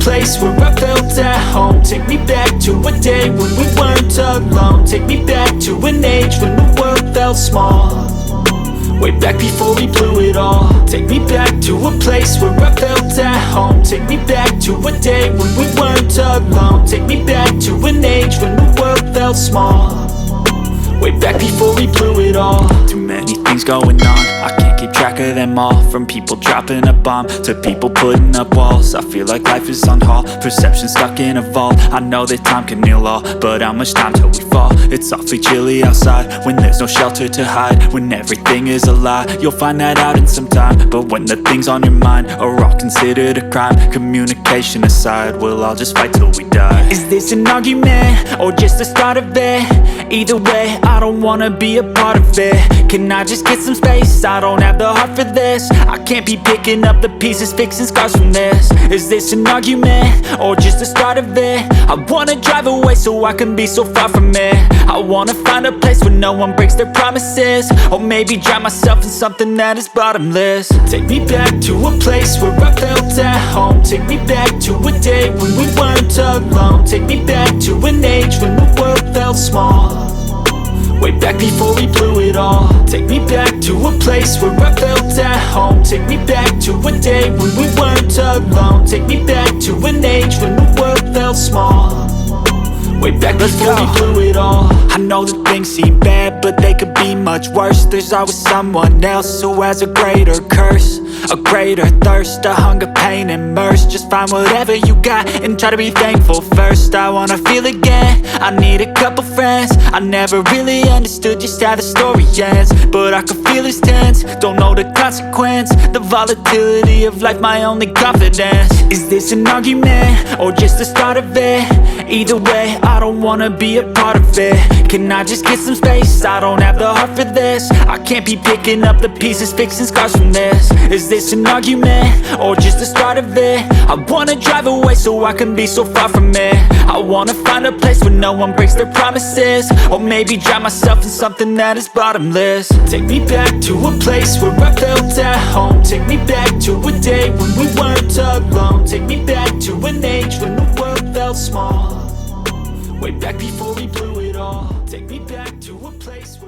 place where I felt at home. Take me back to a day when we weren't alone. Take me back to an age when the world felt small, way back before we blew it all. Take me back to a place where I felt at home. Take me back to a day when we weren't alone. Take me back to an age when the world felt small, way back before we blew it all. Too many things going on, I can't keep track of them all. From people dropping a bomb to people putting up walls. I feel like life is on hold, perception stuck in a vault. I know that time can heal all, but how much time till we fall? It's awfully chilly outside when there's no shelter to hide. When everything is a lie, you'll find that out in some time. But when the things on your mind are all considered a crime, communication aside, we'll all just fight till we die. Is this an argument or just the start of it? Either way, I don't wanna be a part of it. Can I just get some space? I don't have the heart for this. I can't be picking up the pieces, fixing scars from this. Is this an argument or just the start of it? I wanna drive away so I can be so far from it. I wanna find a place where no one breaks their promises, or maybe drown myself in something that is bottomless. Take me back to a place where I felt at home. Take me back to a day when we weren't alone. Take me back to an age when the world felt small, way back before we blew it all. Take me back to a place where I felt at home. Take me back to a day when we weren't alone. Take me back to an age when the world felt small, way back before we blew it all. I know that things seem bad, but they could be much worse. There's always someone else who has a greater curse, a greater thirst, a hunger, pain, and mercy. Just find whatever you got and try to be thankful first. I wanna feel again, I need a couple friends. I never really understood just how the story ends, but I can feel it's tense, don't know the consequence. The volatility of life, my only confidence. Is this an argument or just the start of it? Either way, I don't wanna be a part of it. Can I just get some space? I don't have the heart for this. I can't be picking up the pieces, fixing scars from this. Is this an argument or just the start of it? I wanna drive away so I can be so far from it. I wanna find a place where no one breaks their promises, or maybe drown myself in something that is bottomless. Take me back to a place where I felt at home. Take me back to a day when we weren't alone. Take me back to an age when the world felt small, way back before we blew it all. Take me back to a place where